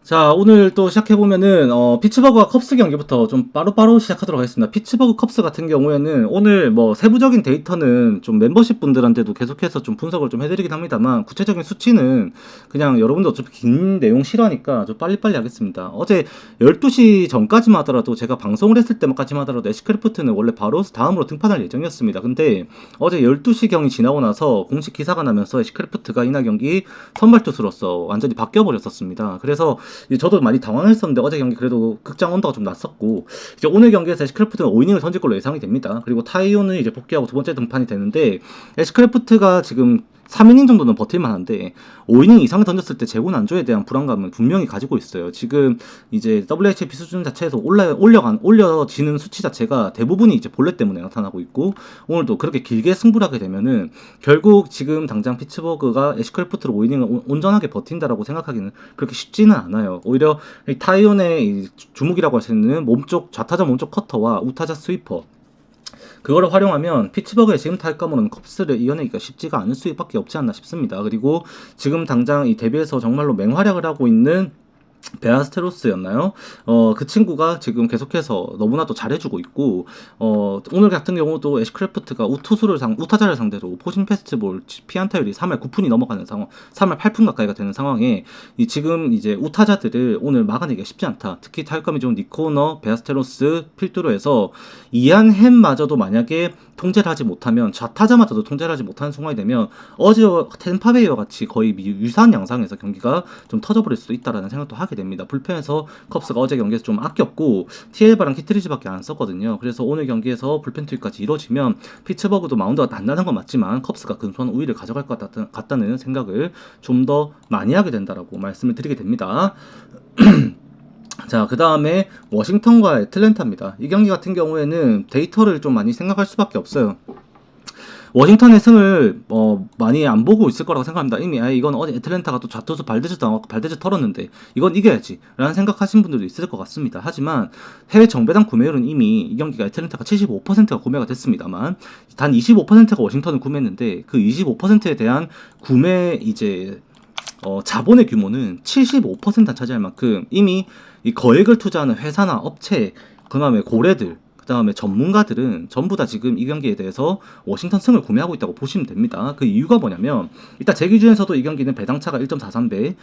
자, 오늘 또 시작해보면은, 피츠버그와 컵스 경기부터 좀 빠로빠로 시작하도록 하겠습니다. 피츠버그 컵스 같은 경우에는 오늘 뭐 세부적인 데이터는 좀 멤버십 분들한테도 계속해서 좀 분석을 좀 해드리긴 합니다만, 구체적인 수치는 그냥 여러분들 어차피 긴 내용 싫어하니까 좀 빨리빨리 하겠습니다. 어제 12시 전까지만 하더라도 제가 방송을 했을 때까지만 하더라도 애쉬크래프트는 원래 바로 다음으로 등판할 예정이었습니다. 근데 어제 12시 경이 지나고 나서 공식 기사가 나면서 애쉬크래프트가 이날 경기 선발 투수로서 완전히 바뀌어버렸었습니다. 그래서 이제 저도 많이 당황했었는데 어제 경기 그래도 극장 온도가 좀 났었고 이제 오늘 경기에서 애쉬크래프트는 5이닝을 던질 걸로 예상이 됩니다. 그리고 타이오는 이제 복귀하고 두 번째 등판이 되는데 애쉬크래프트가 지금 3이닝 정도는 버틸만 한데 5이닝 이상 던졌을 때 재고 난조에 대한 불안감은 분명히 가지고 있어요. 지금 이제 WHIP 수준 자체에서 올려지는 수치 자체가 대부분이 이제 볼넷 때문에 나타나고 있고 오늘도 그렇게 길게 승부를 하게 되면은 결국 지금 당장 피츠버그가 애쉬크래프트로 5이닝을 온전하게 버틴다라고 생각하기는 그렇게 쉽지는 않아요. 오히려 타이온의 주목이라고 할 수 있는 몸쪽 좌타자 몸쪽 커터와 우타자 스위퍼 그거를 활용하면 피츠버그의 지금 타격감으로는 컵스를 이겨내기가 쉽지가 않을 수밖에 없지 않나 싶습니다. 그리고 지금 당장 이 데뷔에서 정말로 맹활약을 하고 있는 베아스테로스였나요? 그 친구가 지금 계속해서 너무나도 잘해주고 있고, 오늘 같은 경우도 애쉬크래프트가 우타자를 상대로 포신 페스티벌 피안타율이 3할 9푼이 넘어가는 상황, 3할 8푼 가까이가 되는 상황에, 지금 이제 우타자들을 오늘 막아내기가 쉽지 않다. 특히 타격감이 좋은 니코너, 베아스테로스, 필두로에서 이안햄마저도 만약에 통제를 하지 못하면 좌타자마저도 통제를 하지 못하는 상황이 되면 어제 템파베이와 같이 거의 유사한 양상에서 경기가 좀 터져버릴 수도 있다라는 생각도 하게 됩니다. 불펜에서 컵스가 어제 경기에서 좀 아꼈고 TL바랑 키트리지밖에 안 썼거든요. 그래서 오늘 경기에서 불펜 투입까지 이루어지면 피츠버그도 마운드가 단단한 건 맞지만 컵스가 근소한 우위를 가져갈 것 같다는 생각을 좀 더 많이 하게 된다라고 말씀을 드리게 됩니다. 자, 그 다음에 워싱턴과 애틀랜타입니다. 이 경기 같은 경우에는 데이터를 좀 많이 생각할 수밖에 없어요. 워싱턴의 승을 많이 안 보고 있을 거라고 생각합니다. 이미 이건 어제 애틀랜타가 또 좌투수 발대즈 당하고 발대즈 털었는데 이건 이겨야지 라는 생각하신 분들도 있을 것 같습니다. 하지만 해외 정배당 구매율은 이미 이 경기가 애틀랜타가 75%가 구매가 됐습니다만 단 25%가 워싱턴을 구매했는데 그 25%에 대한 구매 이제 자본의 규모는 75%나 차지할 만큼 이미 이 거액을 투자하는 회사나 업체, 그 다음에 고래들, 그 다음에 전문가들은 전부 다 지금 이 경기에 대해서 워싱턴 승을 구매하고 있다고 보시면 됩니다. 그 이유가 뭐냐면 일단 제 기준에서도 이 경기는 배당차가 1.43배,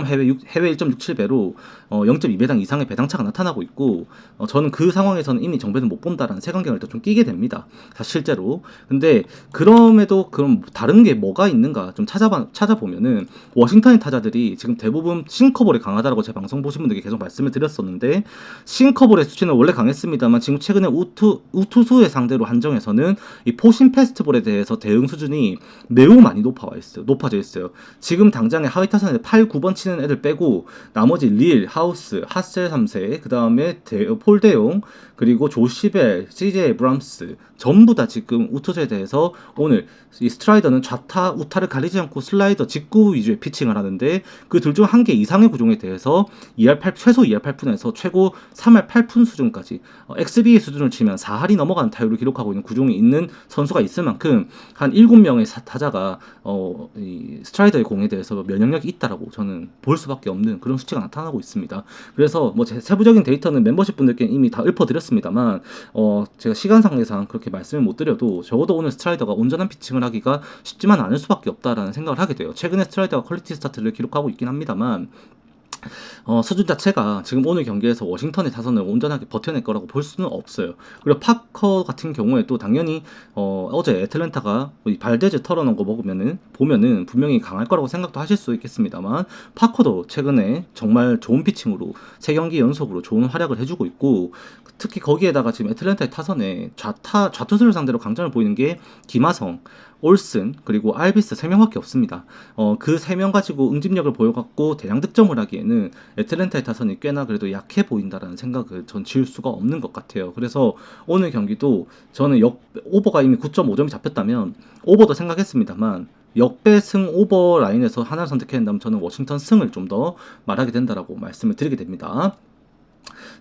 해외 1.67배로 0.2배당 이상의 배당차가 나타나고 있고 저는 그 상황에서는 이미 정배는 못 본다라는 색안경을 일단 좀 끼게 됩니다. 사실 실제로. 근데 그럼에도 그럼 다른 게 뭐가 있는가 좀 찾아보면은 워싱턴의 타자들이 지금 대부분 싱커볼이 강하다라고 제 방송 보신 분들께 계속 말씀을 드렸었는데 싱커볼의 수치는 원래 강했습니다만 지금 최근에 우투수의 상대로 한정해서는 이 포신 페스티벌에 대해서 대응 수준이 매우 많이 높아져 있어요. 지금 당장에 하위 타선에 8, 9번 치는 애들 빼고 나머지 릴, 하우스, 핫셀 3세, 그 다음에 폴대용, 그리고 조시벨, CJ 브람스 전부 다 지금 우투수에 대해서 오늘 이 스트라이더는 좌타, 우타를 가리지 않고 슬라이더 직구 위주의 피칭을 하는데 그 둘 중 한 개 이상의 구종에 대해서 최소 2할 8푼에서 최고 3할 8푼 수준까지 XBA 수준을 치면 4할이 넘어가는 타율을 기록하고 있는 구종이 있는 선수가 있을 만큼 한 7명의 타자가 이 스트라이더의 공에 대해서 면역력이 있다라고 저는 볼 수밖에 없는 그런 수치가 나타나고 있습니다. 그래서 뭐 세부적인 데이터는 멤버십 분들께 이미 다 읊어드렸습니다만 제가 시간상에상 그렇게 말씀을 못 드려도 적어도 오늘 스트라이더가 온전한 피칭을 하기가 쉽지만 않을 수밖에 없다라는 생각을 하게 돼요. 최근에 스트라이더가 퀄리티 스타트를 기록하고 있긴 합니다만 수준 자체가 지금 오늘 경기에서 워싱턴의 타선을 온전하게 버텨낼 거라고 볼 수는 없어요. 그리고 파커 같은 경우에도 당연히 어제 애틀랜타가 발데즈 털어놓은 거 보면은 분명히 강할 거라고 생각도 하실 수 있겠습니다만 파커도 최근에 정말 좋은 피칭으로 3경기 연속으로 좋은 활약을 해주고 있고 특히 거기에다가 지금 애틀랜타의 타선에 좌투수를 상대로 강점을 보이는 게 김하성, 올슨 그리고 알비스 3명밖에 없습니다. 그 3명 가지고 응집력을 보여갖고 대량 득점을 하기에는 애틀랜타의 타선이 꽤나 그래도 약해 보인다라는 생각을 전 지울 수가 없는 것 같아요. 그래서 오늘 경기도 저는 오버가 이미 9.5점이 잡혔다면 오버도 생각했습니다만 역배승 오버 라인에서 하나를 선택해야 한다면 저는 워싱턴 승을 좀 더 말하게 된다라고 말씀을 드리게 됩니다.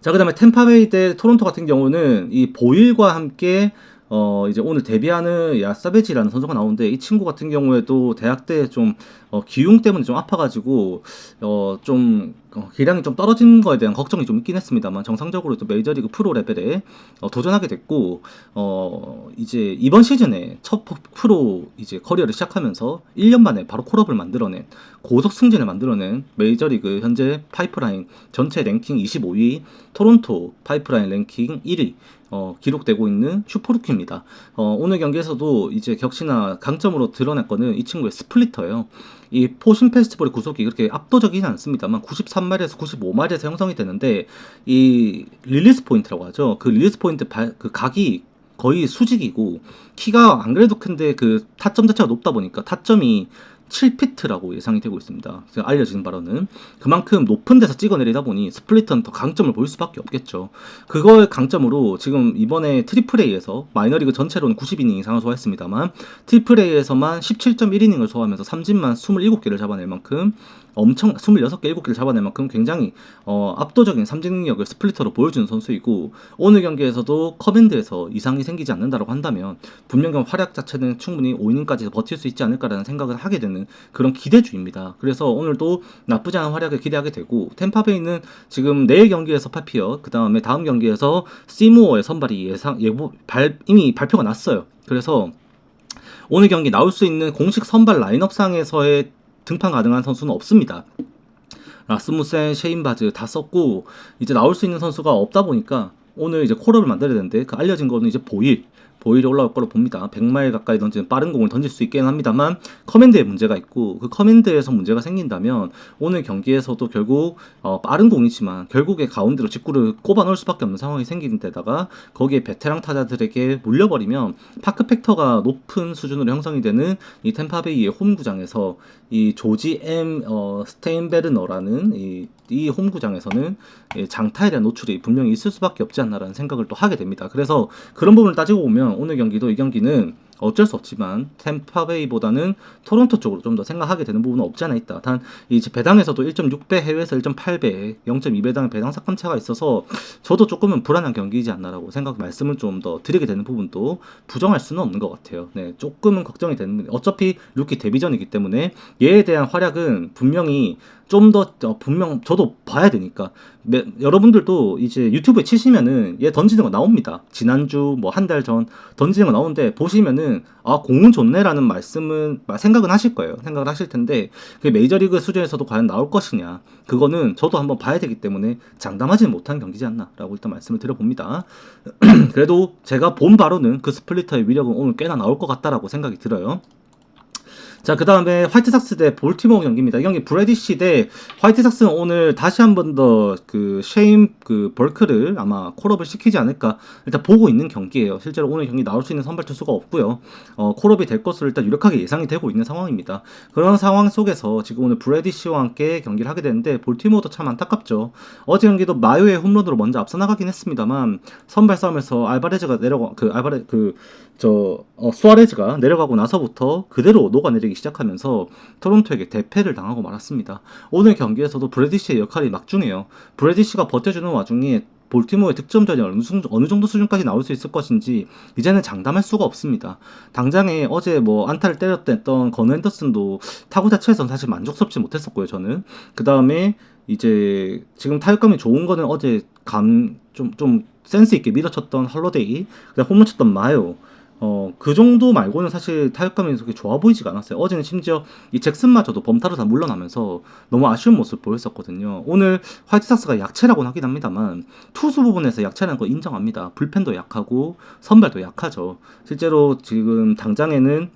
자, 그 다음에 템파베이 대 토론토 같은 경우는 이 보일과 함께 이제 오늘 데뷔하는 야사베지라는 선수가 나오는데 이 친구 같은 경우에도 대학 때 좀 기흉 때문에 좀 아파가지고 좀 기량이 좀 떨어진 거에 대한 걱정이 좀 있긴 했습니다만 정상적으로 또 메이저리그 프로 레벨에 도전하게 됐고 이제 이번 시즌에 첫 프로 이제 커리어를 시작하면서 1년 만에 바로 콜업을 만들어낸 고속 승진을 만들어낸 메이저리그 현재 파이프라인 전체 랭킹 25위 토론토 파이프라인 랭킹 1위 기록되고 있는 슈퍼루키입니다. 오늘 경기에서도 이제 격시나 강점으로 드러낼 거는 이 친구의 스플리터예요. 이 포신 페스티벌의 구속이 그렇게 압도적이진 않습니다만 93마일에서 95마일에서 형성이 되는데 이 릴리스 포인트라고 하죠. 그 릴리스 포인트 그 각이 거의 수직이고 키가 안 그래도 큰데 그 타점 자체가 높다 보니까 타점이 7피트라고 예상이 되고 있습니다. 알려진 바로는 그만큼 높은 데서 찍어내리다 보니 스플리터는 더 강점을 보일 수밖에 없겠죠. 그걸 강점으로 지금 이번에 트리플 A에서 마이너리그 전체로는 90이닝 이상을 소화했습니다만 트리플 A에서만 17.1이닝을 소화하면서 삼진만 27개를 잡아낼 만큼 엄청 26개, 7개를 잡아낼 만큼 굉장히 압도적인 삼진 능력을 스플리터로 보여주는 선수이고 오늘 경기에서도 커맨드에서 이상이 생기지 않는다고 한다면 분명히 활약 자체는 충분히 5이닝까지 버틸 수 있지 않을까라는 생각을 하게 되는 그런 기대주입니다. 그래서 오늘도 나쁘지 않은 활약을 기대하게 되고 템파베이는 지금 내일 경기에서 파피어 그 다음에 다음 경기에서 시모어의 선발이 이미 발표가 났어요. 그래서 오늘 경기 나올 수 있는 공식 선발 라인업상에서의 등판 가능한 선수는 없습니다. 라스무센, 셰인바즈 다 썼고 이제 나올 수 있는 선수가 없다 보니까 오늘 이제 콜업을 만들어야 되는데 그 알려진 거는 이제 보일이 올라올 거로 봅니다. 100마일 가까이 던지는 빠른 공을 던질 수 있긴 합니다만 커맨드에 문제가 있고 그 커맨드에서 문제가 생긴다면 오늘 경기에서도 결국 빠른 공이지만 결국에 가운데로 직구를 꼽아 넣을 수밖에 없는 상황이 생기는 데다가 거기에 베테랑 타자들에게 물려버리면 파크 팩터가 높은 수준으로 형성이 되는 이 템파베이의 홈구장에서 이 조지 M 스테인베르너라는 이 홈구장에서는 장타에 대한 노출이 분명히 있을 수밖에 없지 않나라는 생각을 또 하게 됩니다. 그래서 그런 부분을 따지고 보면 오늘 경기도 이 경기는 어쩔 수 없지만 템파베이보다는 토론토 쪽으로 좀 더 생각하게 되는 부분은 없지 않아 있다. 단 이제 배당에서도 1.6배 해외에서 1.8배 0.2배당 배당 삭감차가 있어서 저도 조금은 불안한 경기이지 않나라고 말씀을 좀 더 드리게 되는 부분도 부정할 수는 없는 것 같아요. 네, 조금은 걱정이 되는 부분. 어차피 루키 데뷔전이기 때문에 얘에 대한 활약은 분명히 좀 더 분명 저도 봐야 되니까 여러분들도 이제 유튜브에 치시면은 얘 던지는 거 나옵니다. 지난주 뭐 한 달 전 던지는 거 나오는데 보시면은 공은 좋네라는 생각은 하실 거예요. 생각을 하실 텐데 그게 메이저리그 수준에서도 과연 나올 것이냐 그거는 저도 한번 봐야 되기 때문에 장담하지는 못한 경기지 않나라고 일단 말씀을 드려봅니다. 그래도 제가 본 바로는 그 스플리터의 위력은 오늘 꽤나 나올 것 같다라고 생각이 들어요. 자, 그 다음에 화이트삭스 대 볼티모어 경기입니다. 이 경기 브래디시 대 화이트삭스는 오늘 다시 한 번 더 쉐임 벌크를 아마 콜업을 시키지 않을까 일단 보고 있는 경기예요. 실제로 오늘 경기 나올 수 있는 선발 투수가 없고요. 콜업이 될 것으로 일단 유력하게 예상이 되고 있는 상황입니다. 그런 상황 속에서 지금 오늘 브래디시와 함께 경기를 하게 되는데 볼티모어도 참 안타깝죠. 어제 경기도 마요의 홈런으로 먼저 앞서 나가긴 했습니다만 선발 싸움에서 수아레즈가 내려가고 나서부터 그대로 녹아내리기 시작하면서 토론토에게 대패를 당하고 말았습니다. 오늘 경기에서도 브래디시의 역할이 막중해요. 브래디시가 버텨주는 와중에 볼티모어의 득점전이 어느 정도 수준까지 나올 수 있을 것인지 이제는 장담할 수가 없습니다. 당장에 어제 뭐 안타를 때렸던 건우 앤더슨도 타구 자체에서는 사실 만족스럽지 못했었고요. 저는 그 다음에 이제 지금 타격감이 좋은 거는 어제 좀 센스 있게 밀어쳤던 헐러데이, 그다음 홈런 쳤던 마요. 그 정도 말고는 사실 타격감이 그렇게 좋아 보이지가 않았어요. 어제는 심지어 이 잭슨마저도 범타로 다 물러나면서 너무 아쉬운 모습을 보였었거든요. 오늘 화이트삭스가 약체라고는 하긴 합니다만 투수 부분에서 약체라는 거 인정합니다. 불펜도 약하고 선발도 약하죠. 실제로 지금 당장에는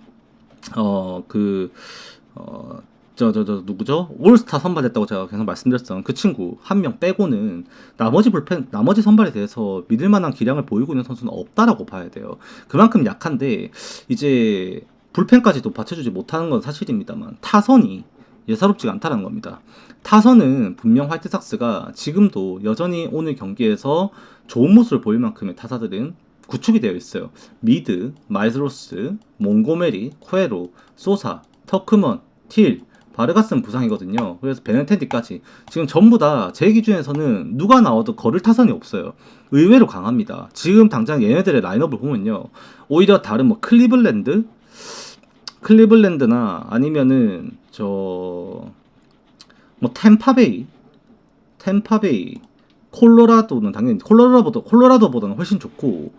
누구죠? 올스타 선발했다고 제가 계속 말씀드렸던 그 친구 한 명 빼고는 나머지 선발에 대해서 믿을 만한 기량을 보이고 있는 선수는 없다라고 봐야 돼요. 그만큼 약한데 이제 불펜까지도 받쳐주지 못하는 건 사실입니다만 타선이 예사롭지가 않다는 겁니다. 타선은 분명 화이트삭스가 지금도 여전히 오늘 경기에서 좋은 모습을 보일 만큼의 타사들은 구축이 되어 있어요. 미드, 마이즈로스, 몽고메리, 코에로, 소사, 터크먼, 틸, 바르가스는 부상이거든요. 그래서 베네텐디까지 지금 전부 다 제 기준에서는 누가 나와도 거를 타선이 없어요. 의외로 강합니다. 지금 당장 얘네들의 라인업을 보면요, 오히려 다른 뭐 클리블랜드나 아니면은 템파베이 템파베이, 콜로라도는 당연히 콜로라도보다는 훨씬 좋고,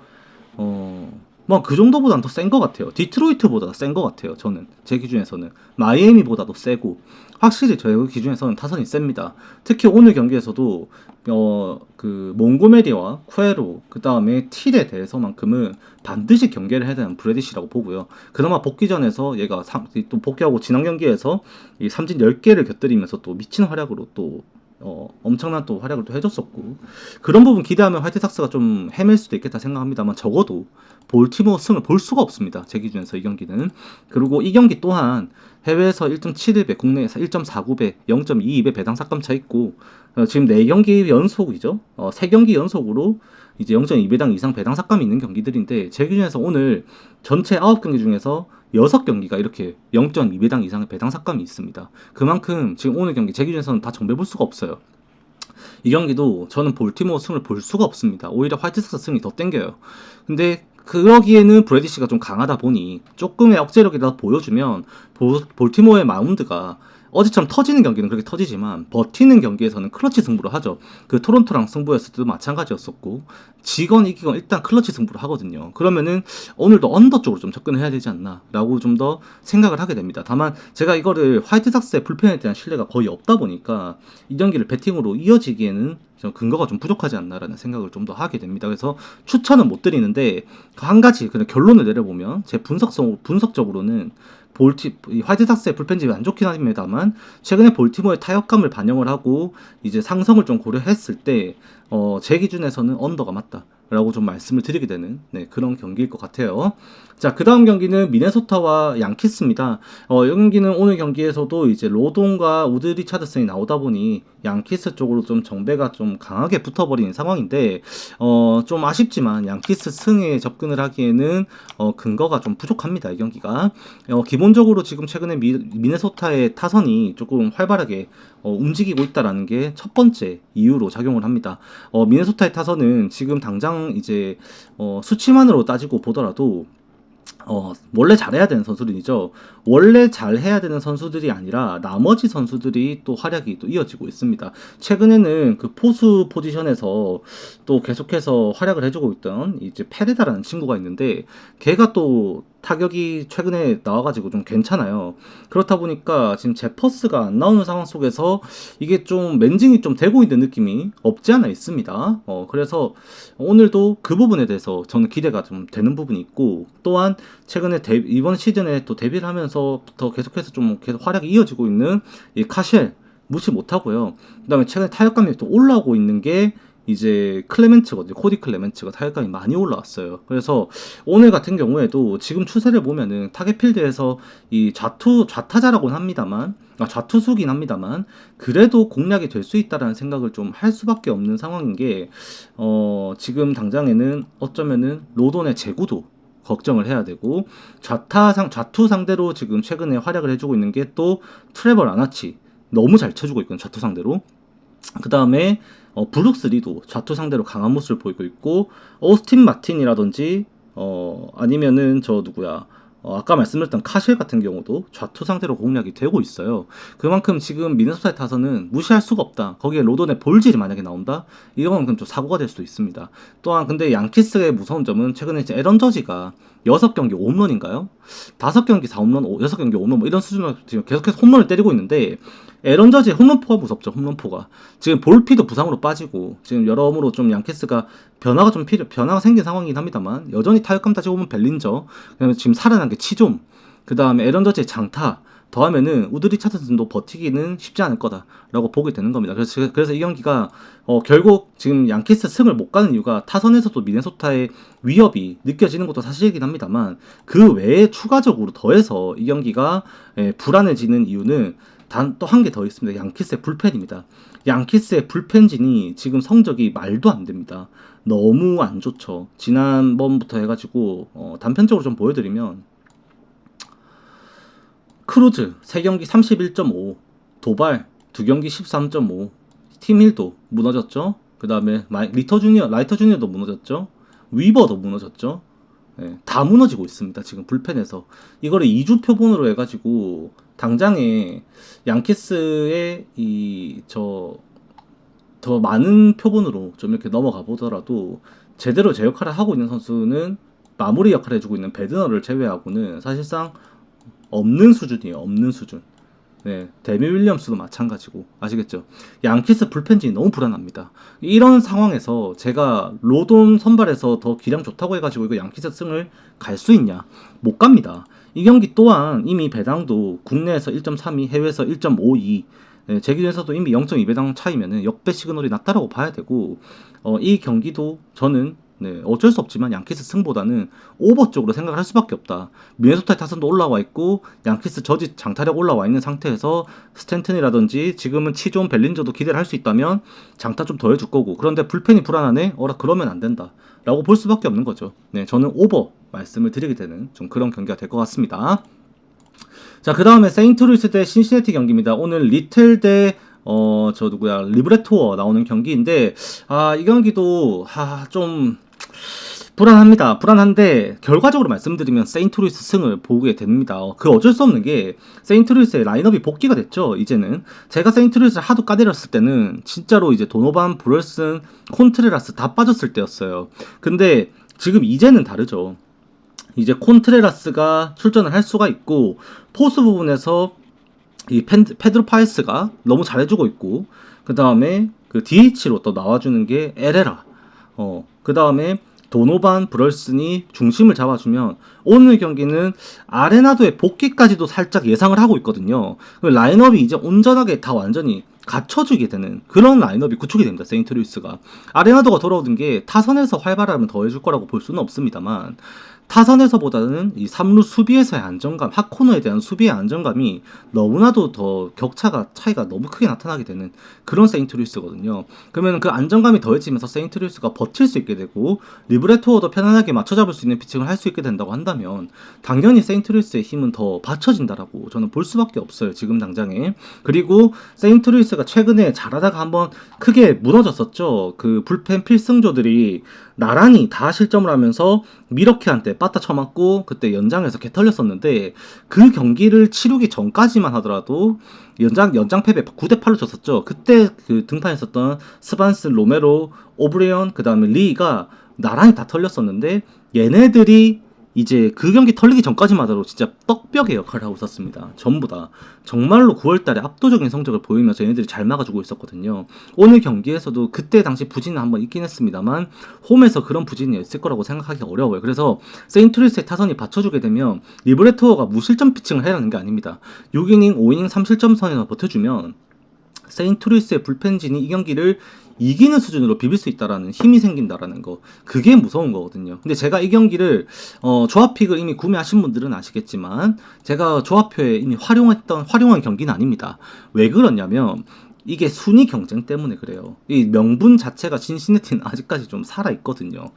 뭐 그 정도보다는 더 센 것 같아요. 디트로이트보다 센 것 같아요. 저는 제 기준에서는 마이애미보다도 세고, 확실히 저희 기준에서는 타선이 셉니다. 특히 오늘 경기에서도 그 몽고메리와 쿠에로, 그 다음에 틸에 대해서만큼은 반드시 경계를 해야 되는 브레디시라고 보고요. 그나마 복귀전에서 얘가 또 복귀하고 지난 경기에서 이 삼진 10개를 곁들이면서 또 미친 활약으로 또 엄청난 또 활약을 또 해줬었고, 그런 부분 기대하면 화이트삭스가 좀 헤맬 수도 있겠다 생각합니다만, 적어도 볼티모어 승을 볼 수가 없습니다. 제 기준에서 이 경기는. 그리고 이 경기 또한 해외에서 1.71배, 국내에서 1.49배, 0.22배 배당 삭감차 있고, 지금 4경기 연속이죠. 3경기 연속으로 이제 0.2배당 이상 배당 삭감이 있는 경기들인데, 제 기준에서 오늘 전체 9경기 중에서 6경기가 이렇게 0.2배당 이상의 배당 삭감이 있습니다. 그만큼 지금 오늘 경기 제 기준에서는 다 정배볼 수가 없어요. 이 경기도 저는 볼티모어 승을 볼 수가 없습니다. 오히려 화이트삭스 승이 더 땡겨요. 근데 그러기에는 브래디시가 좀 강하다 보니 조금의 억제력이라도 보여주면 볼티모어의 마운드가 어제처럼 터지는 경기는 그렇게 터지지만 버티는 경기에서는 클러치 승부를 하죠. 그 토론토랑 승부했을 때도 마찬가지였었고, 지건 이기건 일단 클러치 승부를 하거든요. 그러면은 오늘도 언더 쪽으로 좀 접근을 해야 되지 않나 라고 좀 더 생각을 하게 됩니다. 다만 제가 이거를 화이트삭스의 불펜에 대한 신뢰가 거의 없다 보니까 이 경기를 배팅으로 이어지기에는 근거가 좀 부족하지 않나라는 생각을 좀 더 하게 됩니다. 그래서 추천은 못 드리는데, 한 가지 그냥 결론을 내려보면 제 분석적으로는 화이트삭스의 불펜집이 안 좋긴 합니다만, 최근에 볼티모어의 타격감을 반영을 하고 이제 상성을 좀 고려했을 때 제 기준에서는 언더가 맞다라고 좀 말씀을 드리게 되는, 네, 그런 경기일 것 같아요. 자, 그 다음 경기는 미네소타와 양키스입니다. 이 경기는 오늘 경기에서도 이제 로돈과 우드 리차드슨이 나오다 보니 양키스 쪽으로 좀 정배가 좀 강하게 붙어버리는 상황인데, 좀 아쉽지만 양키스 승에 접근을 하기에는 근거가 좀 부족합니다. 이 경기가 기본적으로 지금 최근에 미네소타의 타선이 조금 활발하게 움직이고 있다라는 게 첫 번째 이유로 작용을 합니다. 미네소타의 타선은 지금 당장 이제 수치만으로 따지고 보더라도 원래 잘해야 되는 선수들이죠. 원래 잘해야 되는 선수들이 아니라 나머지 선수들이 또 활약이 또 이어지고 있습니다. 최근에는 그 포수 포지션에서 또 계속해서 활약을 해주고 있던 이제 페레다라는 친구가 있는데, 걔가 또 타격이 최근에 나와가지고 좀 괜찮아요. 그렇다 보니까 지금 제퍼스가 안 나오는 상황 속에서 이게 좀 맨징이 좀 되고 있는 느낌이 없지 않아 있습니다. 그래서 오늘도 그 부분에 대해서 저는 기대가 좀 되는 부분이 있고, 또한 최근에 이번 시즌에 또 데뷔를 하면서부터 계속해서 좀 계속 활약이 이어지고 있는 이 카쉘 무시 못하고요. 그 다음에 최근에 타격감이 또 올라오고 있는 게 이제 클레멘츠거든요. 코디 클레멘츠가 타격감이 많이 올라왔어요. 그래서 오늘 같은 경우에도 지금 추세를 보면은 타겟필드에서 이 좌타자라고는 합니다만, 좌투수긴 합니다만, 그래도 공략이 될 수 있다라는 생각을 좀 할 수밖에 없는 상황인 게, 지금 당장에는 어쩌면은 로돈의 재구도 걱정을 해야 되고, 좌투 상대로 지금 최근에 활약을 해주고 있는 게 또 트레버 라나치 너무 잘 쳐주고 있거든요. 좌투 상대로. 그 다음에 브룩스 리도 좌투 상대로 강한 모습을 보이고 있고, 오스틴 마틴이라든지 아니면은 저 누구야, 아까 말씀드렸던 카실 같은 경우도 좌투 상대로 공략이 되고 있어요. 그만큼 지금 미네소타에 타서는 무시할 수가 없다. 거기에 로돈의 볼질이 만약에 나온다? 이건 좀 사고가 될 수도 있습니다. 또한 근데 양키스의 무서운 점은 최근에 이제 에런 저지가 6경기 홈런인가요? 5경기 4홈런, 6경기 홈런 뭐 이런 수준으로 지금 계속해서 홈런을 때리고 있는데, 에런 저지의 홈런포가 무섭죠. 홈런포가 지금 볼피도 부상으로 빠지고 지금 여러모로 좀 양키스가 변화가 생긴 상황이긴 합니다만, 여전히 타격감 따지고 보면 벨린저, 그다음에 지금 살아난 게 치좀, 그 다음에 에런 저지의 장타 더하면은 우드 리차드슨도 버티기는 쉽지 않을 거다라고 보게 되는 겁니다. 그래서 이 경기가 결국 지금 양키스 승을 못 가는 이유가 타선에서도 미네소타의 위협이 느껴지는 것도 사실이긴 합니다만, 그 외에 추가적으로 더해서 이 경기가 불안해지는 이유는 단 또 한 개 더 있습니다. 양키스의 불펜입니다. 양키스의 불펜진이 지금 성적이 말도 안 됩니다. 너무 안 좋죠. 지난번부터 해가지고 단편적으로 좀 보여드리면, 크루즈 3경기 31.5, 도발 2경기 13.5, 팀힐도 무너졌죠. 그 다음에 라이터 주니어도 무너졌죠. 위버도 무너졌죠. 다 무너지고 있습니다. 지금 불펜에서. 이거를 2주 표본으로 해가지고 당장에 양키스의 더 많은 표본으로 좀 이렇게 넘어가 보더라도 제대로 제 역할을 하고 있는 선수는 마무리 역할을 해주고 있는 베드너를 제외하고는 사실상 없는 수준이에요. 없는 수준. 네, 데미 윌리엄스도 마찬가지고 아시겠죠? 양키스 불펜진이 너무 불안합니다. 이런 상황에서 제가 로돈 선발에서 더 기량 좋다고 해가지고 이거 양키스 승을 갈 수 있냐? 못 갑니다. 이 경기 또한 이미 배당도 국내에서 1.32, 해외에서 1.52, 네, 제 기준에서도 이미 0.2배당 차이면은 역배 시그널이 났다라고 봐야 되고, 이 경기도 저는 네, 어쩔 수 없지만 양키스 승보다는 오버 쪽으로 생각을 할 수밖에 없다. 미네소타의 타선도 올라와 있고 양키스 저지 장타력 올라와 있는 상태에서 스탠튼이라든지 지금은 치존 벨린저도 기대를 할 수 있다면 장타 좀 더 해줄 거고, 그런데 불펜이 불안하네? 그러면 안 된다 라고 볼 수밖에 없는 거죠. 네, 저는 오버 말씀을 드리게 되는 좀 그런 경기가 될 것 같습니다. 자, 그 다음에 세인트루이스 대 신시내티 경기입니다. 오늘 리틀 대 리브레토어 나오는 경기인데, 이 경기도 좀 불안합니다. 불안한데 결과적으로 말씀드리면 세인트루이스 승을 보게 됩니다. 그 어쩔 수 없는 게 세인트루이스의 라인업이 복귀가 됐죠. 이제는 제가 세인트루이스를 하도 까대렸을 때는 진짜로 이제 도노반, 브럴슨, 콘트레라스 다 빠졌을 때였어요. 근데 지금 이제는 다르죠. 이제 콘트레라스가 출전을 할 수가 있고, 포수 부분에서 이 페드로 파이스가 너무 잘해주고 있고, 그 다음에 그 DH로 또 나와주는 게 에레라, 그 다음에 도노반, 브럴슨이 중심을 잡아주면 오늘 경기는 아레나도의 복귀까지도 살짝 예상을 하고 있거든요. 라인업이 이제 온전하게 다 완전히 갖춰주게 되는 그런 라인업이 구축이 됩니다. 세인트루이스가 아레나도가 돌아오는 게 타선에서 활발함을 더해줄 거라고 볼 수는 없습니다만, 타선에서보다는 이 3루 수비에서의 안정감, 핫코너에 대한 수비의 안정감이 너무나도 더 차이가 너무 크게 나타나게 되는 그런 세인트루이스거든요. 그러면 그 안정감이 더해지면서 세인트루이스가 버틸 수 있게 되고 리브레토어도 편안하게 맞춰잡을 수 있는 피칭을 할 수 있게 된다고 한다면 당연히 세인트루이스의 힘은 더 받쳐진다라고 저는 볼 수밖에 없어요. 지금 당장에. 그리고 세인트루이스가 최근에 잘하다가 한번 크게 무너졌었죠. 그 불펜 필승조들이 나란히 다 실점을 하면서 미러키한테 빠따 쳐맞고 그때 연장에서 개 털렸었는데, 그 경기를 치르기 전까지만 하더라도 연장 패배 9대8로 졌었죠. 그때 그 등판했었던 스반스, 로메로, 오브레언, 그 다음에 리가 나란히 다 털렸었는데, 얘네들이 이제 그 경기 털리기 전까지만 하더라도 진짜 떡벽의 역할을 하고 있었습니다. 전부 다. 정말로 9월달에 압도적인 성적을 보이면서 얘네들이 잘 막아주고 있었거든요. 오늘 경기에서도 그때 당시 부진은 한번 있긴 했습니다만 홈에서 그런 부진이 있을 거라고 생각하기 어려워요. 그래서 세인트루이스의 타선이 받쳐주게 되면 리브레토어가 무실점 피칭을 해야 하는 게 아닙니다. 6이닝, 5이닝 3실점 선에서 버텨주면 세인트루이스의 불펜진이 이 경기를 이기는 수준으로 비빌 수 있다라는 힘이 생긴다라는 거, 그게 무서운 거거든요. 근데 제가 이 경기를 조합픽을 이미 구매하신 분들은 아시겠지만 제가 조합표에 이미 활용한 경기는 아닙니다. 왜 그러냐면 이게 순위 경쟁 때문에 그래요. 이 명분 자체가 신시내티는 아직까지 좀 살아있거든요.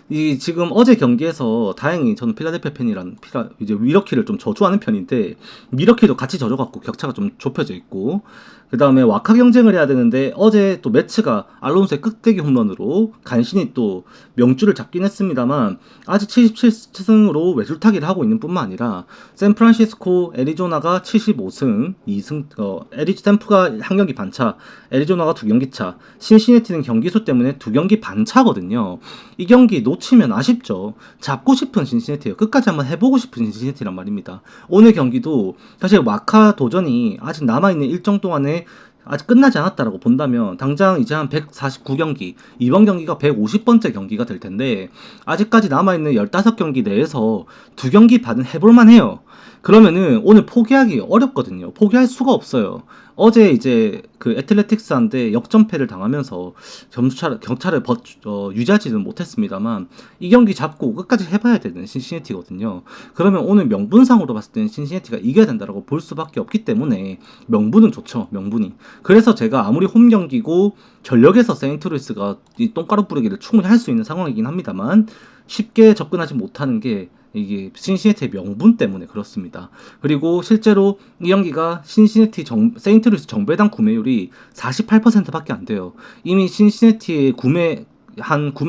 이 지금 어제 경기에서 다행히 저는 필라델피아 팬이란 이제 미러키를 좀 저주하는 편인데, 미러키도 같이 져줘갖고 격차가 좀 좁혀져 있고, 그 다음에 와카 경쟁을 해야 되는데 어제 또 매츠가 알론소의 끝대기 홈런으로 간신히 또 명주를 잡긴 했습니다만 아직 77승으로 외줄타기를 하고 있는 뿐만 아니라 샌프란시스코, 애리조나가 75승 2승, 샌프가 한 경기 반차, 애리조나가 2경기 차, 신시내티는 경기수 때문에 2경기 반차거든요. 이 경기 놓치면 아쉽죠. 잡고 싶은 신시내티예요. 끝까지 한번 해보고 싶은 신시내티란 말입니다. 오늘 경기도 사실 와카 도전이 아직 남아있는 일정 동안에 아직 끝나지 않았다라고 본다면 당장 이제 한 149경기, 이번 경기가 150번째 경기가 될 텐데 아직까지 남아있는 15경기 내에서 2경기 반은 해볼만 해요. 그러면은 오늘 포기하기 어렵거든요. 포기할 수가 없어요. 어제 이제 그 애틀레틱스한테 역전패를 당하면서 격차를 유지하지는 못했습니다만 이 경기 잡고 끝까지 해봐야 되는 신시내티거든요. 그러면 오늘 명분상으로 봤을 때는 신시내티가 이겨야 된다라고 볼 수밖에 없기 때문에 명분은 좋죠. 명분이. 그래서 제가 아무리 홈 경기고 전력에서 세인트루이스가 이 똥가루 뿌리기를 충분히 할 수 있는 상황이긴 합니다만 쉽게 접근하지 못하는 게 이게 신시내티의 명분 때문에 그렇습니다. 그리고 실제로 이 경기가 세인트루이스 정배당 구매율이 48%밖에 안 돼요. 이미 신시내티의 구매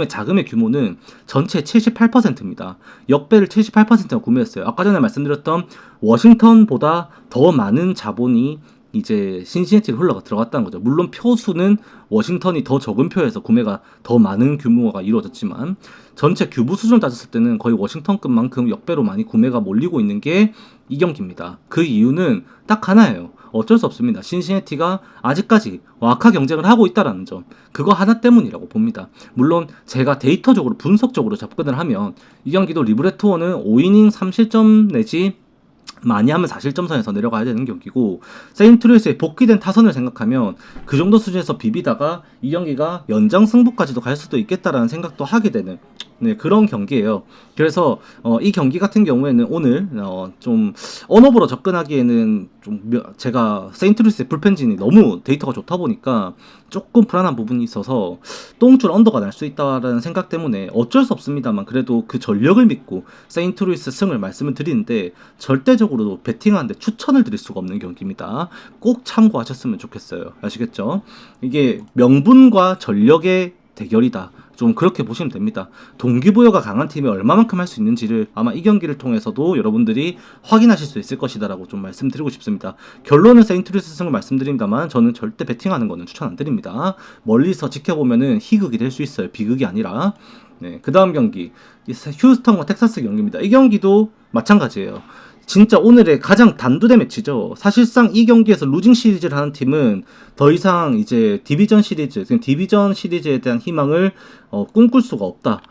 자금의 규모는 전체 78%입니다. 역배를 78%가 구매했어요. 아까 전에 말씀드렸던 워싱턴보다 더 많은 자본이 이제 신시내티로 흘러가 들어갔다는 거죠. 물론 표수는 워싱턴이 더 적은 표에서 구매가 더 많은 규모가 이루어졌지만 전체 규모 수준을 따졌을 때는 거의 워싱턴급만큼 역배로 많이 구매가 몰리고 있는 게 이 경기입니다. 그 이유는 딱 하나예요. 어쩔 수 없습니다. 신시내티가 아직까지 완화 경쟁을 하고 있다는 점, 그거 하나 때문이라고 봅니다. 물론 제가 데이터적으로 분석적으로 접근을 하면 이 경기도 리브레토어는 5이닝 3실점 내지 많이 하면 4실점 선에서 내려가야 되는 경기고, 세인트루이스의 복귀된 타선을 생각하면 그 정도 수준에서 비비다가 이 경기가 연장 승부까지도 갈 수도 있겠다라는 생각도 하게 되는 그런 경기예요. 그래서 이 경기 같은 경우에는 오늘 좀 언업으로 접근하기에는 좀 제가 세인트루이스의 불펜진이 너무 데이터가 좋다 보니까 조금 불안한 부분이 있어서 똥줄 언더가 날 수 있다라는 생각 때문에 어쩔 수 없습니다만 그래도 그 전력을 믿고 세인트루이스 승을 말씀을 드리는데 절대적으로 베팅하는데 추천을 드릴 수가 없는 경기입니다. 꼭 참고하셨으면 좋겠어요. 아시겠죠? 이게 명분과 전력의 대결이다. 좀 그렇게 보시면 됩니다. 동기부여가 강한 팀이 얼마만큼 할 수 있는지를 아마 이 경기를 통해서도 여러분들이 확인하실 수 있을 것이다라고 좀 말씀드리고 싶습니다. 결론은 세인트루이스 승을 말씀드립니다만 저는 절대 베팅하는 거는 추천 안 드립니다. 멀리서 지켜보면은 희극이 될 수 있어요. 비극이 아니라. 네, 그 다음 경기 휴스턴과 텍사스 경기입니다. 이 경기도 마찬가지예요. 진짜 오늘의 가장 단두대 매치죠. 사실상 이 경기에서 루징 시리즈를 하는 팀은 더 이상 이제 디비전 시리즈에 대한 희망을 꿈꿀 수가 없다.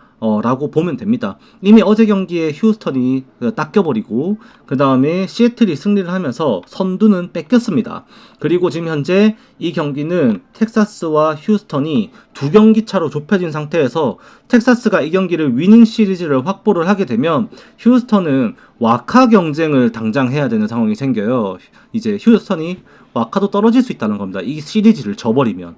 라고 보면 됩니다. 이미 어제 경기에 휴스턴이 닦여버리고 그 다음에 시애틀이 승리를 하면서 선두는 뺏겼습니다. 그리고 지금 현재 이 경기는 텍사스와 휴스턴이 2경기 차로 좁혀진 상태에서 텍사스가 이 경기를 위닝 시리즈를 확보를 하게 되면 휴스턴은 와카 경쟁을 당장 해야 되는 상황이 생겨요. 이제 휴스턴이 와카도 떨어질 수 있다는 겁니다. 이 시리즈를 져버리면.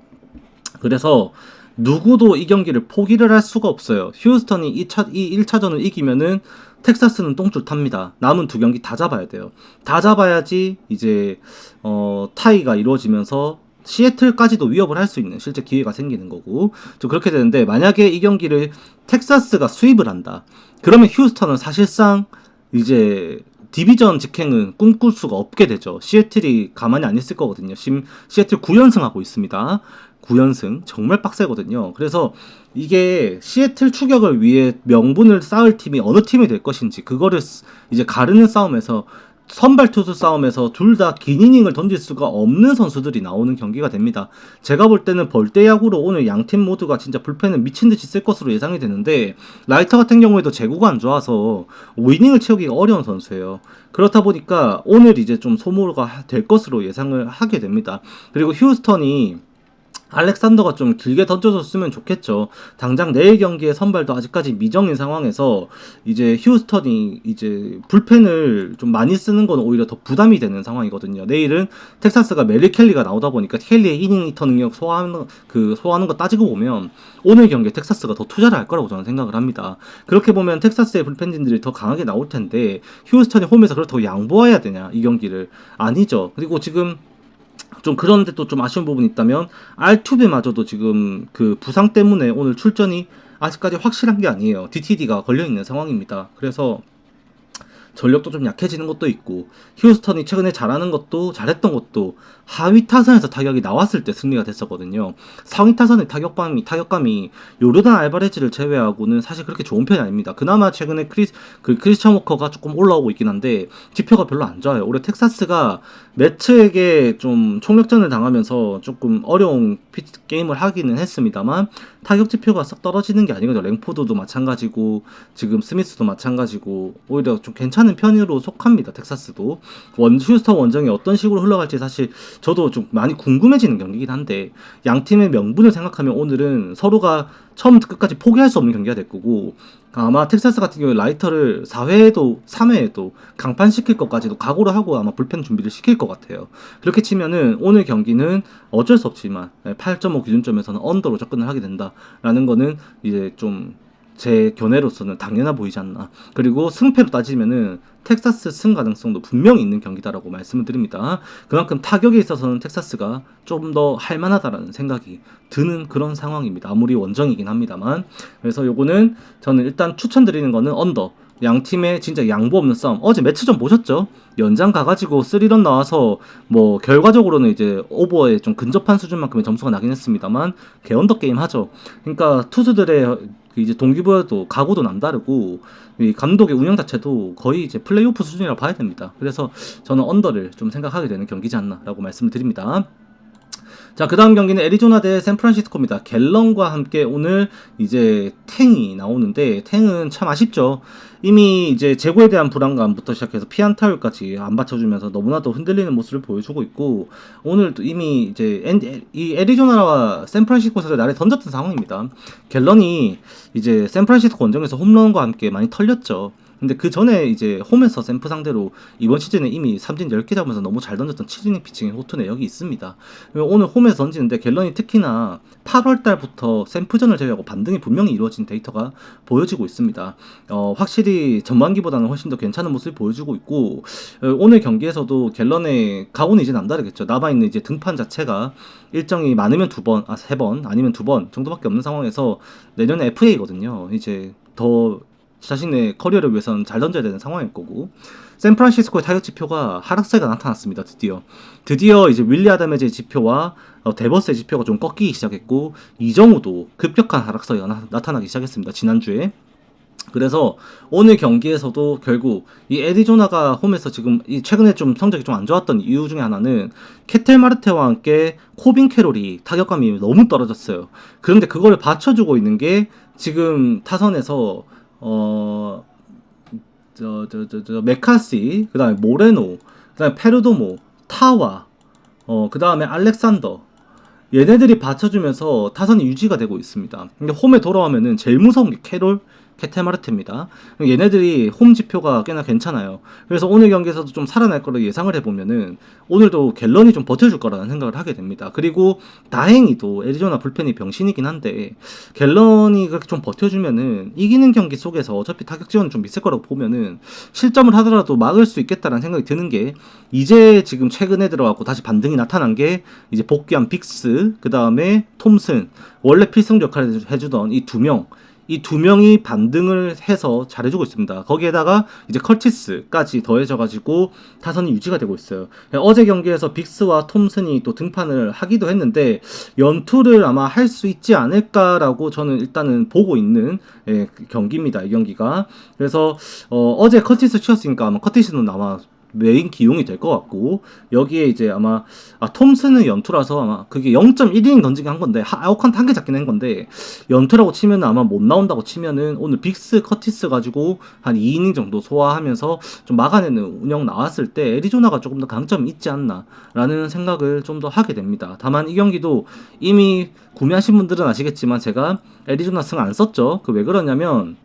그래서 누구도 이 경기를 포기를 할 수가 없어요. 휴스턴이 이 1차전을 이기면은 텍사스는 똥줄 탑니다. 남은 2경기 다 잡아야 돼요. 다 잡아야지 이제 타이가 이루어지면서 시애틀까지도 위협을 할 수 있는 실제 기회가 생기는 거고, 좀 그렇게 되는데 만약에 이 경기를 텍사스가 수입을 한다. 그러면 휴스턴은 사실상 이제 디비전 직행은 꿈꿀 수가 없게 되죠. 시애틀이 가만히 안 있을 거거든요. 시애틀 9연승하고 있습니다. 9연승 정말 빡세거든요. 그래서 이게 시애틀 추격을 위해 명분을 쌓을 팀이 어느 팀이 될 것인지 그거를 이제 가르는 싸움에서 선발 투수 싸움에서 둘 다 긴 이닝을 던질 수가 없는 선수들이 나오는 경기가 됩니다. 제가 볼 때는 벌떼 야구로 오늘 양팀 모두가 진짜 불펜을 미친듯이 쓸 것으로 예상이 되는데, 라이터 같은 경우에도 제구가 안 좋아서 5이닝을 채우기가 어려운 선수예요. 그렇다 보니까 오늘 이제 좀 소모가 될 것으로 예상을 하게 됩니다. 그리고 휴스턴이 알렉산더가 좀 길게 던져줬으면 좋겠죠. 당장 내일 경기의 선발도 아직까지 미정인 상황에서 이제 휴스턴이 이제 불펜을 좀 많이 쓰는 건 오히려 더 부담이 되는 상황이거든요. 내일은 텍사스가 멜리 켈리가 나오다 보니까 켈리의 이닝 리터 능력 소화하는 거 따지고 보면 오늘 경기에 텍사스가 더 투자를 할 거라고 저는 생각을 합니다. 그렇게 보면 텍사스의 불펜진들이 더 강하게 나올 텐데 휴스턴이 홈에서 그렇다고 양보해야 되냐 이 경기를? 아니죠. 그리고 지금 좀 그런데 또 좀 아쉬운 부분이 있다면 알투베마저도 지금 그 부상 때문에 오늘 출전이 아직까지 확실한 게 아니에요. DTD가 걸려있는 상황입니다. 그래서 전력도 좀 약해지는 것도 있고, 휴스턴이 최근에 잘했던 것도 하위 타선에서 타격이 나왔을 때 승리가 됐었거든요. 상위 타선의 타격감이 요르단 알바레즈를 제외하고는 사실 그렇게 좋은 편이 아닙니다. 그나마 최근에 크리스찬 워커가 조금 올라오고 있긴 한데 지표가 별로 안 좋아요. 올해 텍사스가 매츠에게 좀 총력전을 당하면서 조금 어려운 게임을 하기는 했습니다만 타격 지표가 썩 떨어지는 게 아니거든요. 랭포드도 마찬가지고 지금 스미스도 마찬가지고 오히려 좀 괜찮은 편으로 속합니다. 텍사스도. 휴스턴 원정이 어떤 식으로 흘러갈지 사실 저도 좀 많이 궁금해지는 경기긴 한데, 양 팀의 명분을 생각하면 오늘은 서로가 처음부터 끝까지 포기할 수 없는 경기가 될 거고, 아마 텍사스 같은 경우에 라이터를 4회에도 3회에도 강판시킬 것까지도 각오를 하고 아마 불펜 준비를 시킬 것 같아요. 그렇게 치면은 오늘 경기는 어쩔 수 없지만 8.5 기준점에서는 언더로 접근을 하게 된다라는 거는 이제 좀 제 견해로서는 당연해 보이지 않나. 그리고 승패로 따지면은 텍사스 승 가능성도 분명히 있는 경기다라고 말씀을 드립니다. 그만큼 타격에 있어서는 텍사스가 좀 더 할만하다라는 생각이 드는 그런 상황입니다. 아무리 원정이긴 합니다만. 그래서 요거는 저는 일단 추천드리는 거는 언더. 양 팀의 진짜 양보 없는 싸움. 어제 매치 좀 보셨죠? 연장 가가지고 3런 나와서 뭐 결과적으로는 이제 오버에 좀 근접한 수준만큼의 점수가 나긴 했습니다만 개언더 게임 하죠. 그러니까 투수들의 그 이제 동기부여도 각오도 남다르고 이 감독의 운영 자체도 거의 이제 플레이오프 수준이라고 봐야 됩니다. 그래서 저는 언더를 좀 생각하게 되는 경기지 않나라고 말씀을 드립니다. 자, 그 다음 경기는 애리조나 대 샌프란시스코입니다. 갤런과 함께 오늘 이제 탱이 나오는데, 탱은 참 아쉽죠. 이미 이제 재고에 대한 불안감부터 시작해서 피안타율까지 안 받쳐주면서 너무나도 흔들리는 모습을 보여주고 있고, 오늘 또 이미 이제 이 애리조나와 샌프란시스코에서 날에 던졌던 상황입니다. 갤런이 이제 샌프란시스코 원정에서 홈런과 함께 많이 털렸죠. 근데 그 전에 이제 홈에서 샘프 상대로 이번 시즌에 이미 삼진 10개 잡으면서 너무 잘 던졌던 7이닝 피칭의 호투 내역이 있습니다. 오늘 홈에서 던지는데 갤런이 특히나 8월달부터 샘프전을 제외하고 반등이 분명히 이루어진 데이터가 보여지고 있습니다. 확실히 전반기보다는 훨씬 더 괜찮은 모습을 보여주고 있고, 오늘 경기에서도 갤런의 각오는 이제 남다르겠죠. 남아있는 이제 등판 자체가 일정이 많으면 2번, 3번, 아니면 2번 정도밖에 없는 상황에서 내년에 FA거든요. 이제 더 자신의 커리어를 위해서는 잘 던져야 되는 상황일 거고, 샌프란시스코의 타격 지표가 하락세가 나타났습니다. 드디어 이제 윌리 아담의 지표와 데버스의 지표가 좀 꺾이기 시작했고, 이정우도 급격한 하락세가 나타나기 시작했습니다. 지난주에. 그래서 오늘 경기에서도 결국 이 애리조나가 홈에서 지금 최근에 좀 성적이 좀 안 좋았던 이유 중에 하나는 케텔 마르테와 함께 코빈 캐롤이 타격감이 너무 떨어졌어요. 그런데 그걸 받쳐주고 있는 게 지금 타선에서 메카시, 그 다음에 모레노, 그 다음에 페르도모, 타와, 그 다음에 알렉산더, 얘네들이 받쳐주면서 타선이 유지가 되고 있습니다. 근데 홈에 돌아오면은 제일 무서운 게 캐롤, 케테마르테입니다. 얘네들이 홈 지표가 꽤나 괜찮아요. 그래서 오늘 경기에서도 좀 살아날 거로 예상을 해보면은 오늘도 갤런이 좀 버텨줄 거라는 생각을 하게 됩니다. 그리고 다행히도 애리조나 불펜이 병신이긴 한데 갤런이 그렇게 좀 버텨주면은 이기는 경기 속에서 어차피 타격 지원은 좀 있을 거라고 보면은 실점을 하더라도 막을 수 있겠다라는 생각이 드는 게, 이제 지금 최근에 들어갔고 다시 반등이 나타난 게 이제 복귀한 빅스, 그 다음에 톰슨, 원래 필승 역할을 해주던 이 두 명이 반등을 해서 잘해주고 있습니다. 거기에다가 이제 커티스까지 더해져가지고 타선이 유지가 되고 있어요. 어제 경기에서 빅스와 톰슨이 또 등판을 하기도 했는데 연투를 아마 할 수 있지 않을까라고 저는 일단은 보고 있는 경기입니다. 이 경기가. 그래서 어제 커티스 치었으니까 아마 커티스는 아마 메인 기용이 될 것 같고, 여기에 이제 아마 톰슨은 연투라서 아마 그게 0.1이닝 던지게 한 건데 아웃카운트 한 개 잡긴 한 건데, 연투라고 치면은 아마 못 나온다고 치면은 오늘 빅스 커티스 가지고 한 2이닝 정도 소화하면서 좀 막아내는 운영 나왔을 때 애리조나가 조금 더 강점이 있지 않나 라는 생각을 좀 더 하게 됩니다. 다만 이 경기도 이미 구매하신 분들은 아시겠지만 제가 애리조나 승 안 썼죠. 그 왜 그러냐면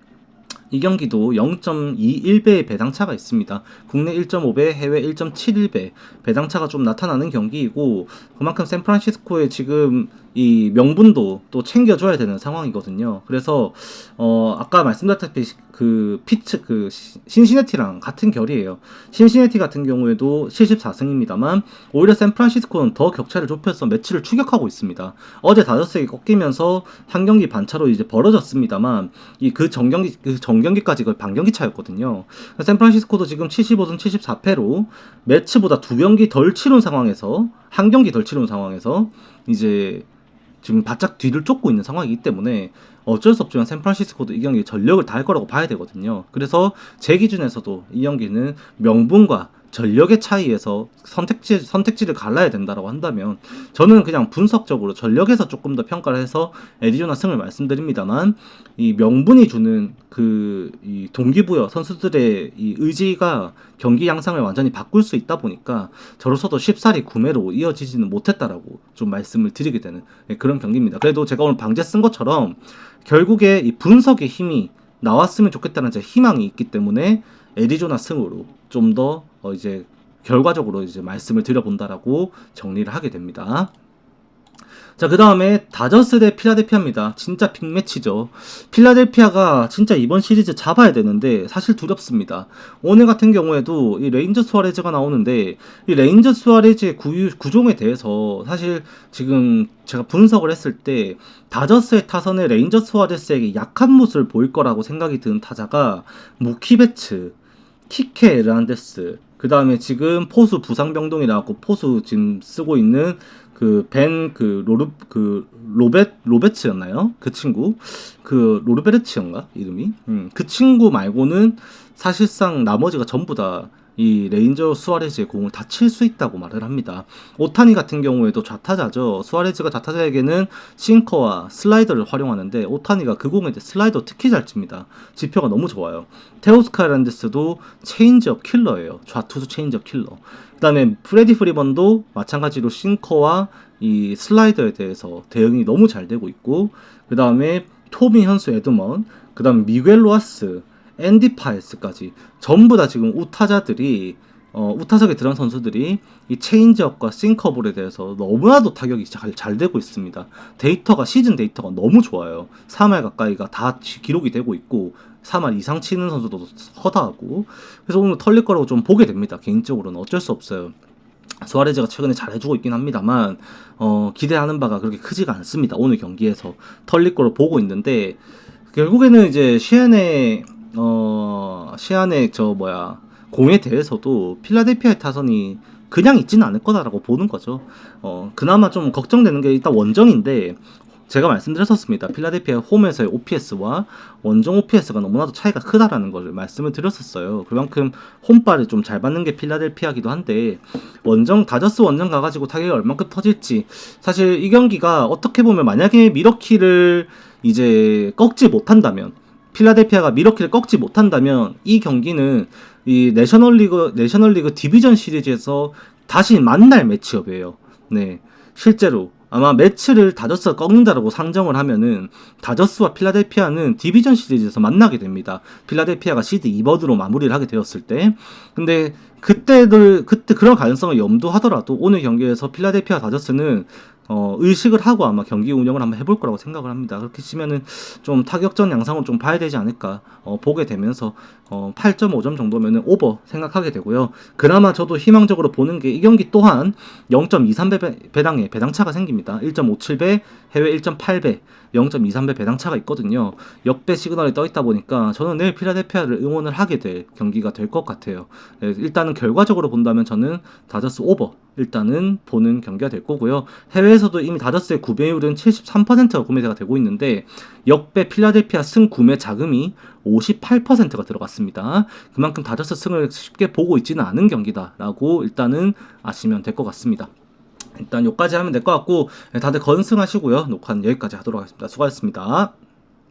이 경기도 0.21배의 배당차가 있습니다. 국내 1.5배, 해외 1.71배 배당차가 좀 나타나는 경기이고, 그만큼 샌프란시스코의 지금 이 명분도 또 챙겨줘야 되는 상황이거든요. 그래서 아까 말씀드렸다시피 그 신시내티랑 같은 결이에요. 신시내티 같은 경우에도 74승입니다만 오히려 샌프란시스코는 더 격차를 좁혀서 매치를 추격하고 있습니다. 어제 다저스에게 꺾이면서 한 경기 반차로 이제 벌어졌습니다만 그 전경기까지 거의 반경기 차였거든요. 샌프란시스코도 지금 75승 74패로 매치보다 두 경기 덜 치른 상황에서, 한 경기 덜 치른 상황에서 이제 지금 바짝 뒤를 쫓고 있는 상황이기 때문에 어쩔 수 없지만 샌프란시스코도 이 경기에 전력을 다할 거라고 봐야 되거든요. 그래서 제 기준에서도 이 경기는 명분과 전력의 차이에서 선택지를 갈라야 된다라고 한다면 저는 그냥 분석적으로 전력에서 조금 더 평가를 해서 애리조나 승을 말씀드립니다만, 이 명분이 주는 이 동기부여, 선수들의 이 의지가 경기 양상을 완전히 바꿀 수 있다 보니까 저로서도 쉽사리 구매로 이어지지는 못했다라고 좀 말씀을 드리게 되는 그런 경기입니다. 그래도 제가 오늘 방제 쓴 것처럼 결국에 이 분석의 힘이 나왔으면 좋겠다는 제 희망이 있기 때문에 애리조나 승으로 좀 더 이제 결과적으로 이제 말씀을 드려본다라고 정리를 하게 됩니다. 자, 그 다음에 다저스 대 필라델피아입니다. 진짜 빅매치죠. 필라델피아가 진짜 이번 시리즈 잡아야 되는데 사실 두렵습니다. 오늘 같은 경우에도 이 레인저 수아레즈가 나오는데 이 레인저 수아레즈의 구종에 대해서 사실 지금 제가 분석을 했을 때 다저스의 타선에 레인저 수아레스에게 약한 모습을 보일 거라고 생각이 드는 타자가 무키베츠, 키케 에르난데스, 그 다음에 지금 포수 부상병동이 나왔고 포수 지금 쓰고 있는 로베츠였나요? 그 친구 로르베르츠인가 이름이? 그 친구 말고는 사실상 나머지가 전부 다 이 레인저 수아레즈의 공을 다 칠 수 있다고 말을 합니다. 오타니 같은 경우에도 좌타자죠. 수아레즈가 좌타자에게는 싱커와 슬라이더를 활용하는데 오타니가 그 공에 대해 슬라이더 특히 잘 칩니다. 지표가 너무 좋아요. 테오스카 란데스도 체인지업 킬러예요. 좌투수 체인지업 킬러. 그 다음에 프레디 프리번도 마찬가지로 싱커와 이 슬라이더에 대해서 대응이 너무 잘 되고 있고, 그 다음에 토미 현수 에드먼, 그 다음에 미겔 로하스, 앤디 파에스까지 전부 다 지금 우타자들이 우타석에 들어간 선수들이 이 체인지업과 싱커볼에 대해서 너무나도 타격이 잘 되고 있습니다. 시즌 데이터가 너무 좋아요. 3할 가까이가 다 기록이 되고 있고 3할 이상 치는 선수도 허다하고, 그래서 오늘 털릴 거라고 좀 보게 됩니다. 개인적으로는 어쩔 수 없어요. 수아레즈가 최근에 잘해주고 있긴 합니다만 기대하는 바가 그렇게 크지가 않습니다. 오늘 경기에서 털릴 거로 보고 있는데, 결국에는 이제 시안의 공에 대해서도 필라델피아의 타선이 그냥 있지는 않을 거다라고 보는 거죠. 그나마 좀 걱정되는 게 일단 원정인데, 제가 말씀드렸었습니다. 필라델피아 홈에서의 OPS와 원정 OPS가 너무나도 차이가 크다라는 걸 말씀을 드렸었어요. 그만큼 홈발을 좀 잘 받는 게 필라델피아기도 한데, 다저스 원정 가가지고 타격이 얼만큼 터질지, 사실 이 경기가 어떻게 보면 만약에 미러키를 이제 꺾지 못한다면, 필라델피아가 미러키를 꺾지 못한다면 이 경기는 이 내셔널리그 디비전 시리즈에서 다시 만날 매치업이에요. 네, 실제로 아마 매치를 다저스가 꺾는다라고 상정을 하면은 다저스와 필라델피아는 디비전 시리즈에서 만나게 됩니다. 필라델피아가 시드 2번으로 마무리를 하게 되었을 때. 근데 그때 그런 가능성을 염두하더라도 오늘 경기에서 필라델피아 다저스는 의식을 하고 아마 경기 운영을 한번 해볼 거라고 생각을 합니다. 그렇게 치면은 좀 타격전 양상을 좀 봐야 되지 않을까 보게 되면서 8.5점 정도면은 오버 생각하게 되고요. 그나마 저도 희망적으로 보는 게 이 경기 또한 0.23배 배당에 배당차가 생깁니다. 1.57배, 해외 1.8배, 0.23배 배당차가 있거든요. 역배 시그널이 떠 있다 보니까 저는 내일 필라델피아를 응원을 하게 될 경기가 될 것 같아요. 네, 일단은 결과적으로 본다면 저는 다저스 오버 일단은 보는 경기가 될 거고요. 해외에서도 이미 다저스의 구매율은 73%가 구매가 되고 있는데 역배 필라델피아 승 구매 자금이 58%가 들어갔습니다. 그만큼 다저스 승을 쉽게 보고 있지는 않은 경기다라고 일단은 아시면 될 것 같습니다. 일단 여기까지 하면 될 것 같고, 다들 건승하시고요. 녹화는 여기까지 하도록 하겠습니다. 수고하셨습니다.